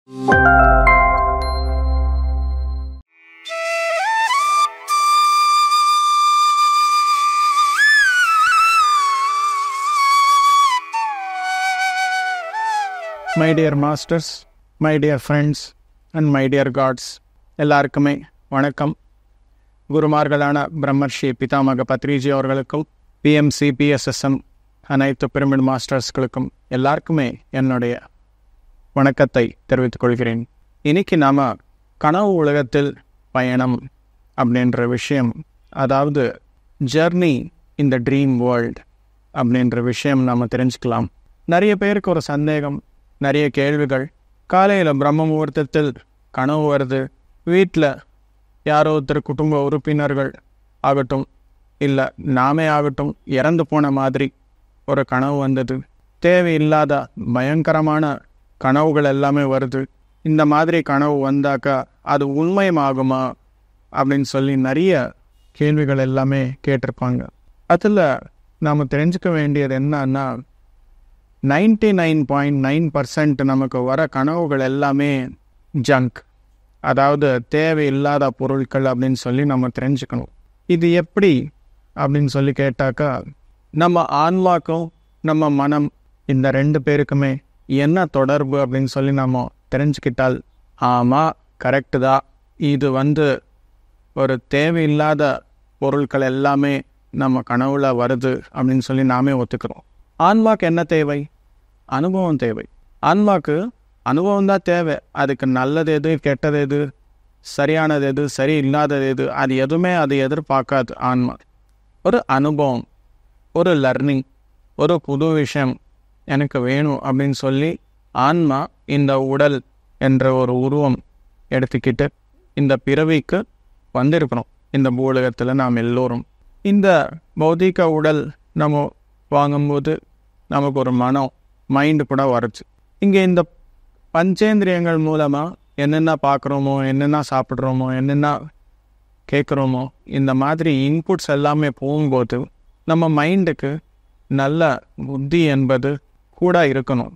My dear masters, my dear friends and my dear gods, எல்லாருக்குமே வணக்கம். குருமார்களான பிரம்மர்ஷி பிதாமக பத்ரிஜி அவர்களுக்கும் பிஎம்சி பிஎஸ்எஸ்எம் அனைத்து பிரமிட் மாஸ்டர்ஸ்களுக்கும் எல்லாருக்குமே என்னுடைய வணக்கத்தை தெரிவித்துக் கொள்கிறேன். இன்னைக்கு நாம் கனவு உலகத்தில் பயணம் அப்படின்ற விஷயம், அதாவது journey in the dream world அப்படின்ற விஷயம் நாம் தெரிஞ்சுக்கலாம். நிறைய பேருக்கு ஒரு சந்தேகம், நிறைய கேள்விகள். காலையில் பிரம்ம முகூர்த்தத்தில் கனவு வருது, வீட்டில் யாரோ ஒருத்தர் குடும்ப உறுப்பினர்கள் ஆகட்டும், இல்லை நாமே ஆகட்டும், இறந்து போன மாதிரி ஒரு கனவு வந்தது. தேவையில்லாத பயங்கரமான கனவுகள் எல்லாமே வருது. இந்த மாதிரி கனவு வந்தாக்கா அது உண்மையாகுமா அப்படின்னு சொல்லி நிறைய கேள்விகள் எல்லாமே கேட்டிருப்பாங்க. அதில் நாம் தெரிஞ்சுக்க வேண்டியது என்னன்னா, 99.9% நமக்கு வர கனவுகள் எல்லாமே ஜங்க், அதாவது தேவையில்லாத பொருட்கள் அப்படின்னு சொல்லி நம்ம தெரிஞ்சுக்கணும். இது எப்படி அப்படின்னு சொல்லி கேட்டாக்கா, நம்ம ஆன்மாக்கும் நம்ம மனம் இந்த ரெண்டு பேருக்குமே என்ன தொடர்பு அப்படின்னு சொல்லி நம்ம தெரிஞ்சுக்கிட்டால், ஆமாம் கரெக்டு தான், இது ஒரு தேவையில்லாத பொருட்கள் எல்லாமே நம்ம கனவுல வருது அப்படின்னு சொல்லி நாமே ஒத்துக்கிறோம். ஆன்மாக்கு என்ன தேவை? அனுபவம் தேவை. ஆன்மாக்கு அனுபவம் தான் தேவை. அதுக்கு நல்லது எது, கெட்டது எது, சரியானது எது, சரி இல்லாதது எது, அது எதுவுமே அது எதிர்பார்க்காது. ஆன்மா ஒரு அனுபவம், ஒரு லர்னிங், ஒரு புது விஷயம் எனக்கு வேணும் அப்படின்னு சொல்லி ஆன்மா இந்த உடல் என்ற ஒரு உருவம் எடுத்துக்கிட்டு இந்த பிறவிக்கு வந்திருக்கிறோம். இந்த பூலகத்தில் நாம் எல்லோரும் இந்த பௌதிக உடல் நம்ம வாங்கும்போது நமக்கு ஒரு மைண்டு கூட வருச்சு. இங்கே இந்த பஞ்சேந்திரியங்கள் மூலமாக என்னென்ன பார்க்குறோமோ, என்னென்ன சாப்பிட்றோமோ, என்னென்ன கேட்குறோமோ, இந்த மாதிரி இன்புட்ஸ் எல்லாமே போகும்போது நம்ம மைண்டுக்கு நல்ல புத்தி என்பது கூட இருக்கணும்.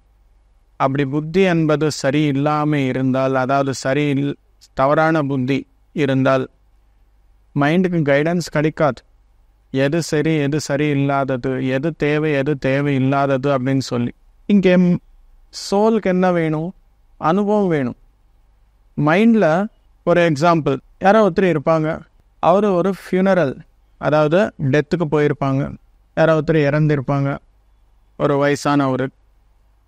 அப்படி புத்தி என்பது சரி இல்லாமல் இருந்தால், அதாவது தவறான புத்தி இருந்தால் மைண்டுக்கு கைடன்ஸ் கிடைக்காது. எது சரி எது சரி இல்லாதது, எது தேவை எது தேவை இல்லாதது அப்படின்னு சொல்லி. இங்கே சோலுக்கு என்ன வேணும்? அனுபவம் வேணும். மைண்டில் ஒரு எக்ஸாம்பிள், யாரோ ஒருத்தர் இருப்பாங்க, அவர் ஒரு ஃபியூனரல், அதாவது டெத்துக்கு போயிருப்பாங்க, யாரோ ஒருத்தர் இறந்துருப்பாங்க, ஒரு வயசானவர்.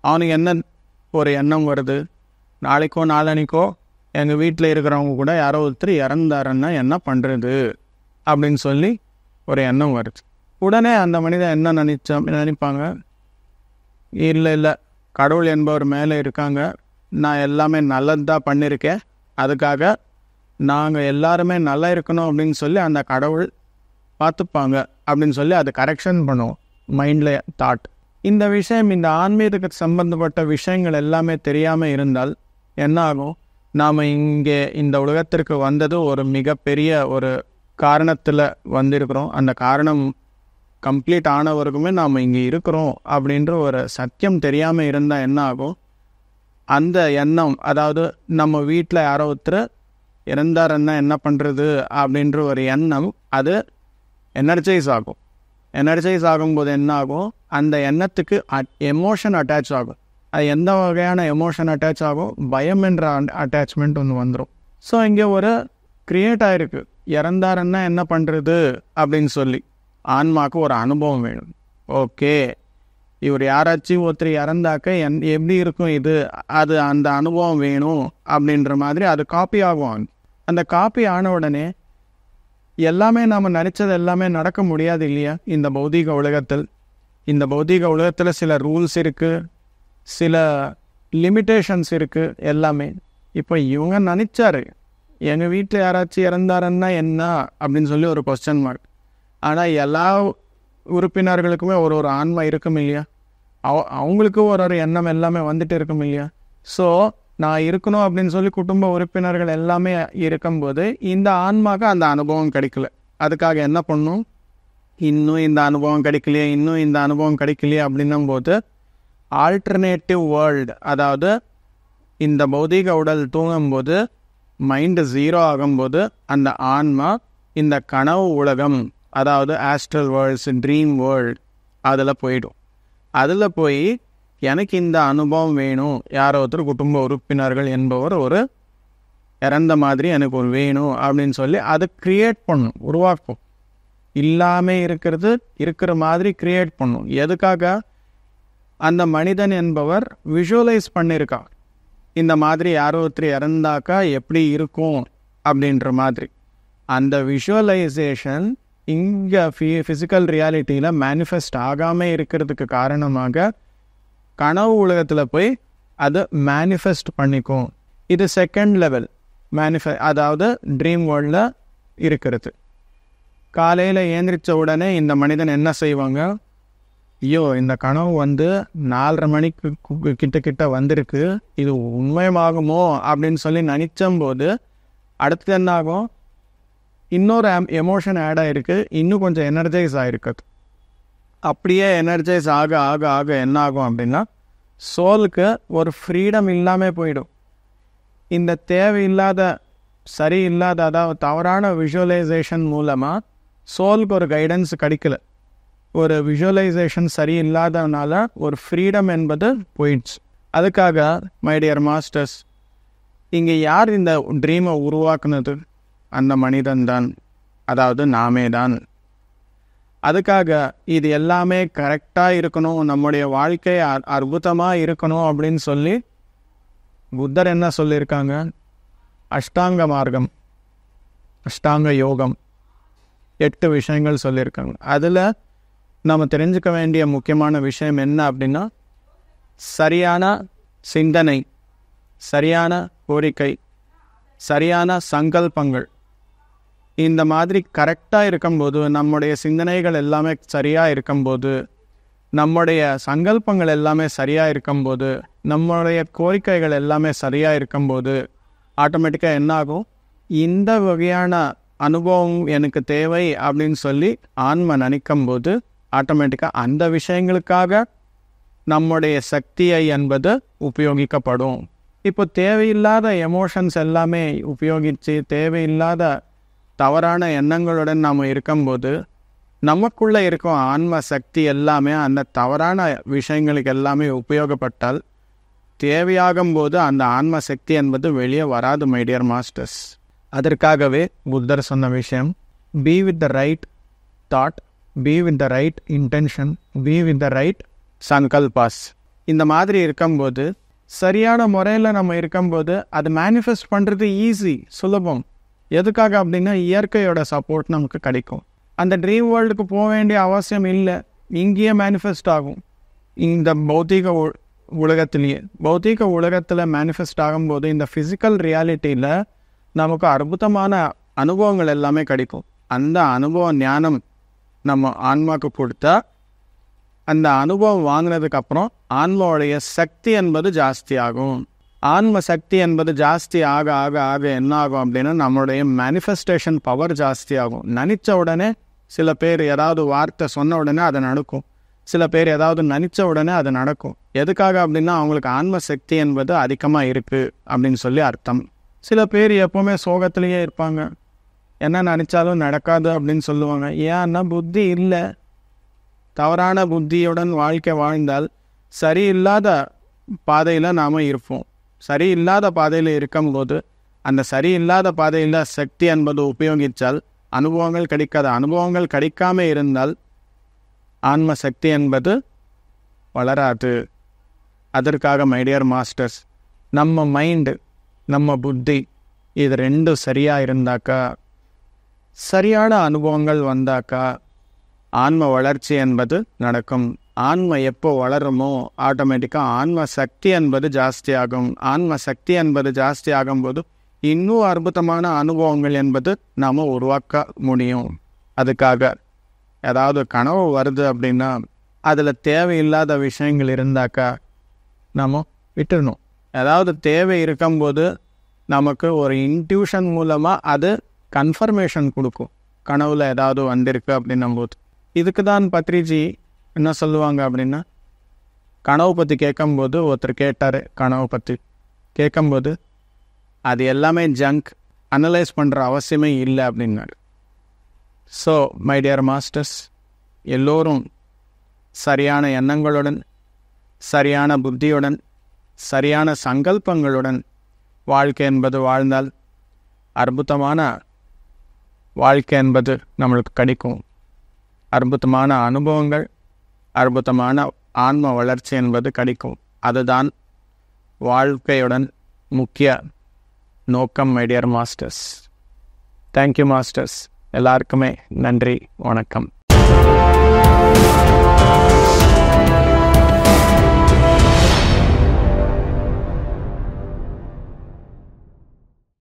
அவனுக்கு என்ன ஒரு எண்ணம் வருது, நாளைக்கோ நாளன்னைக்கோ எங்கள் வீட்டில் இருக்கிறவங்க கூட யாரோ ஒருத்தர் இறந்தாருன்னா என்ன பண்ணுறது அப்படின்னு சொல்லி ஒரு எண்ணம் வருது. உடனே அந்த மனிதன் என்ன நினைப்பாங்க, இல்லை கடவுள் என்பவர் மேலே இருக்காங்க, நான் எல்லாமே நல்லது தான் பண்ணியிருக்கேன், அதுக்காக நாங்கள் எல்லாருமே நல்லா இருக்கணும் அப்படின்னு சொல்லி அந்த கடவுள் பார்த்துப்பாங்க அப்படின்னு சொல்லி அது கரெக்ஷன் பண்ணுவோம் மைண்டில் தாட். இந்த விஷயம், இந்த ஆன்மீகத்துக்கு சம்பந்தப்பட்ட விஷயங்கள் எல்லாமே தெரியாமல் இருந்தால் என்ன ஆகும்? நாம் இங்கே இந்த உலகத்திற்கு வந்தது ஒரு மிகப்பெரிய ஒரு காரணத்தில் வந்திருக்கிறோம். அந்த காரணம் கம்ப்ளீட் ஆனவருக்குமே நாம் இங்கே இருக்கிறோம் அப்படின்ற ஒரு சத்தியம் தெரியாமல் இருந்தால் என்ன ஆகும்? அந்த எண்ணம், அதாவது நம்ம வீட்டில் யாரோ ஒருத்தர் இறந்தாருன்னா என்ன பண்ணுறது அப்படின்ற ஒரு எண்ணம், அது எனர்ஜைஸ் ஆகும். எனர்ஜைஸ் ஆகும்போது என்ன ஆகும்? அந்த எண்ணத்துக்கு எமோஷன் அட்டாச் ஆகும். அது எந்த வகையான எமோஷன் அட்டாச் ஆகும்? பயம் என்ற அட்டாச்மெண்ட் ஒன்று வந்துடும். ஸோ இங்கே ஒரு கிரியேட் ஆகிருக்கு, இறந்தாருன்னா என்ன பண்ணுறது அப்படின்னு சொல்லி. ஆன்மாவுக்கு ஒரு அனுபவம் வேணும். ஓகே, இவர் யாராச்சும் ஒருத்தர் இறந்தாக்க எப்படி இருக்கும் இது, அது அந்த அனுபவம் வேணும் அப்படின்ற மாதிரி அது காப்பி ஆகும். அந்த காப்பி ஆன உடனே எல்லாமே நாம் நினச்சது எல்லாமே நடக்க முடியாது இல்லையா? இந்த பௌதீக உலகத்தில். இந்த பௌதீக உலகத்தில் சில ரூல்ஸ் இருக்குது, சில லிமிட்டேஷன்ஸ் இருக்குது எல்லாமே. இப்போ இவங்க நினச்சாரு எங்கள் வீட்டில் யாராச்சும் இறந்தாருன்னா என்ன அப்படின்னு சொல்லி ஒரு கொஸ்டின் மார்க். ஆனால் எல்லா உறுப்பினர்களுக்குமே ஒரு ஆன்மா இருக்கும் இல்லையா? அவங்களுக்கு ஒரு எண்ணம் எல்லாமே வந்துட்டு இருக்கும் இல்லையா? ஸோ நான் இருக்கணும் அப்படின்னு சொல்லி குடும்ப உறுப்பினர்கள் எல்லாமே இருக்கும்போது இந்த ஆன்மாவுக்கு அந்த அனுபவம் கிடைக்கல. அதுக்காக என்ன பண்ணும்? இன்னும் இந்த அனுபவம் கிடைக்கலையே அப்படின்னும் போது ஆல்டர்னேட்டிவ் வேர்ல்டு, அதாவது இந்த பௌதீக உடல் தூங்கும்போது மைண்டு 0 ஆகும்போது அந்த ஆன்மா இந்த கனவு உலகம், அதாவது ஆஸ்ட்ரல் வேர்ல்ட்ஸ், ட்ரீம் வேர்ல்டு, அதில் போயிடும். அதில் போய் எனக்கு இந்த அனுபவம் வேணும், யாரோ ஒருத்தர் குடும்ப உறுப்பினர்கள் என்பவர் ஒரு இறந்த மாதிரி எனக்கு ஒரு வேணும் அப்படின்னு சொல்லி அதை க்ரியேட் பண்ணும், உருவாக்கும். இல்லாமல் இருக்கிற மாதிரி க்ரியேட் பண்ணும். எதுக்காக? அந்த மனிதன் என்பவர் விஷுவலைஸ் பண்ணியிருக்கார், இந்த மாதிரி யாரோ ஒருத்தர் இறந்தாக்கா எப்படி இருக்கும் அப்படின்ற மாதிரி. அந்த விஷுவலைசேஷன் இங்கே ஃபிசிக்கல் ரியாலிட்டியில் மேனிஃபெஸ்ட் ஆகாமல் இருக்கிறதுக்கு காரணமாக கனவு உலகத்தில் போய் அதை மேனிஃபெஸ்ட் பண்ணிக்கும். இது செகண்ட் லெவல் அதாவது ட்ரீம் வேர்ல்டில் இருக்கிறது. காலையில் ஏந்திரிச்ச உடனே இந்த மனிதன் என்ன செய்வாங்க, ஐயோ இந்த கனவு 4:30 மணிக்கு கிட்ட வந்திருக்கு, இது உண்மையாகுமோ அப்படின்னு சொல்லி நினச்சம்போது அடுத்து என்ன ஆகும், இன்னொரு எமோஷன் ஆட் ஆகிருக்கு, இன்னும் கொஞ்சம் எனர்ஜைஸ் ஆகிருக்குது. அப்படியே எனர்ஜைஸ் ஆக ஆக ஆக என்ன ஆகும் அப்படின்னா சோலுக்கு ஒரு ஃப்ரீடம் இல்லாமல் போயிடும். இந்த தேவையில்லாத சரியில்லாத அதாவது தவறான விஷுவலைசேஷன் மூலமாக சோலுக்கு ஒரு கைடன்ஸ் கிடைக்கல. ஒரு விஷுவலைசேஷன் சரியில்லாதனால ஒரு ஃப்ரீடம் என்பது போயிடுச்சு. அதுக்காக மை டியர் மாஸ்டர்ஸ், இங்கே யார் இந்த ட்ரீமை உருவாக்குனது? அந்த மனிதன் தான், அதாவது நாமே தான். அதுக்காக இது எல்லாமே கரெக்டாக இருக்கணும், நம்முடைய வாழ்க்கை அற்புதமாக இருக்கணும் அப்படின்னு சொல்லி புத்தர் என்ன சொல்லியிருக்காங்க, அஷ்டாங்க மார்க்கம், அஷ்டாங்க யோகம், 8 விஷயங்கள் சொல்லியிருக்காங்க. அதில் நம்ம தெரிஞ்சுக்க வேண்டிய முக்கியமான விஷயம் என்ன அப்படின்னா, சரியான சிந்தனை, சரியான கோரிக்கை, சரியான சங்கல்பங்கள், இந்த மாதிரி கரெக்டாக இருக்கும்போது, நம்முடைய சிந்தனைகள் எல்லாமே சரியாக இருக்கும்போது, நம்முடைய சங்கல்பங்கள் எல்லாமே சரியாக இருக்கும்போது, நம்முடைய கோரிக்கைகள் எல்லாமே சரியாக இருக்கும்போது ஆட்டோமேட்டிக்காக என்ன ஆகும், இந்த வகையான அனுபவம் எனக்கு தேவை அப்படின்னு சொல்லி ஆன்மா நினைக்கும்போது ஆட்டோமேட்டிக்காக அந்த விஷயங்களுக்காக நம்முடைய சக்தியை என்பது உபயோகிக்கப்படும். இப்போ தேவையில்லாத எமோஷன்ஸ் எல்லாமே உபயோகித்து தேவையில்லாத தவறான எண்ணங்களுடன் நாம் இருக்கும்போது நமக்குள்ளே இருக்கும் ஆன்ம சக்தி எல்லாமே அந்த தவறான விஷயங்களுக்கு எல்லாமே உபயோகப்பட்டால் தேவையாகும் போது அந்த ஆன்ம சக்தி என்பது வெளியே வராது மை டியர் மாஸ்டர்ஸ். அதற்காகவே புத்தர் சொன்ன விஷயம், be with the right thought, be with the right intention, be with the right சங்கல்பாஸ். இந்த மாதிரி இருக்கும்போது சரியான முறையில் நம்ம இருக்கும்போது அது மேனிஃபெஸ்ட் பண்ணுறது ஈஸி, சுலபம். எதுக்காக அப்படின்னா இயற்கையோட சப்போர்ட் நமக்கு கிடைக்கும். அந்த ட்ரீம் வேர்ல்டுக்கு போக வேண்டிய அவசியம் இல்லை, இங்கேயே மேனிஃபெஸ்ட் ஆகும். இந்த பௌத்திக உலகத்திலேயே பௌத்திக உலகத்தில் மேனிஃபெஸ்ட் ஆகும்போது இந்த ஃபிசிக்கல் ரியாலிட்டியில் நமக்கு அற்புதமான அனுபவங்கள் எல்லாமே கிடைக்கும். அந்த அனுபவ ஞானம் நம்ம ஆன்மாவுக்கு கொடுத்தா அந்த அனுபவம் வாங்கினதுக்கப்புறம் ஆன்மாவுடைய சக்தி என்பது ஜாஸ்தி ஆகும். ஆன்ம சக்தி என்பது ஜாஸ்தி ஆக ஆக ஆக என்ன ஆகும் அப்படின்னா நம்மளுடைய மேனிஃபெஸ்டேஷன் பவர் ஜாஸ்தி ஆகும். நினச்ச உடனே சில பேர் ஏதாவது வார்த்தை சொன்ன உடனே அதை நடக்கும், சில பேர் ஏதாவது நினச்ச உடனே அது நடக்கும். எதுக்காக அப்படின்னா அவங்களுக்கு ஆன்ம சக்தி என்பது அதிகமாக இருக்குது அப்படின்னு சொல்லி அர்த்தம். சில பேர் எப்போவுமே சோகத்திலேயே இருப்பாங்க, என்ன நினச்சாலும் நடக்காது அப்படின்னு சொல்லுவாங்க. ஏன்னா புத்தி இல்லை, தவறான புத்தியுடன் வாழ்க்கை வாழ்ந்தால் சரியில்லாத பாதையில் நாம் இருப்போம். சரியில்லாத பாதையில் இருக்கும்போது அந்த சரியில்லாத பாதையில் சக்தி என்பது உபயோகித்தால் அனுபவங்கள் கிடைக்காது. அனுபவங்கள் கிடைக்காம இருந்தால் ஆன்ம சக்தி என்பது வளராது. அதற்காக மை டியர் மாஸ்டர்ஸ், நம்ம மைண்டு நம்ம புத்தி இது ரெண்டும் சரியாக இருந்தாக்கா, சரியான அனுபவங்கள் வந்தாக்கா ஆன்ம வளர்ச்சி என்பது நடக்கும். ஆன்ம எப்போ வளருமோ ஆட்டோமேட்டிக்காக ஆன்ம சக்தி என்பது ஜாஸ்தி ஆகும். ஆன்ம சக்தி என்பது ஜாஸ்தி ஆகும்போது இன்னும் அற்புதமான அனுபவங்கள் என்பது நாம் உருவாக்க முடியும். அதுக்காக ஏதாவது கனவு வருது அப்படின்னா அதில் தேவையில்லாத விஷயங்கள் இருந்தாக்கா நாம் விட்டுடணும். ஏதாவது தேவை இருக்கும்போது நமக்கு ஒரு இன்ட்யூஷன் மூலமாக அது கன்ஃபர்மேஷன் கொடுக்கும், கனவுல ஏதாவது வந்திருக்கு அப்படின்னும் போது. இதுக்கு தான் பத்ரிஜி என்ன சொல்லுவாங்க அப்படின்னா, கனவு பற்றி கேட்கும்போது ஒருத்தர் கேட்டார், கனவு பற்றி கேட்கும்போது அது எல்லாமே ஜங்க், அனலைஸ் பண்ணுற அவசியமே இல்லை அப்படின்னாரு. ஸோ மை டியர் மாஸ்டர்ஸ், எல்லோரும் சரியான எண்ணங்களுடன், சரியான புத்தியுடன், சரியான சங்கல்பங்களுடன் வாழ்க்கை என்பது வாழ்ந்தால் அற்புதமான வாழ்க்கை என்பது நம்மளுக்கு கிடைக்கும். அற்புதமான அனுபவங்கள், அற்புதமான ஆன்ம வளர்ச்சி என்பது கிடைக்கும். அதுதான் வாழ்க்கையுடன் முக்கிய நோக்கம். My dear masters, thank you masters. எல்லாருக்குமே நன்றி, வணக்கம்.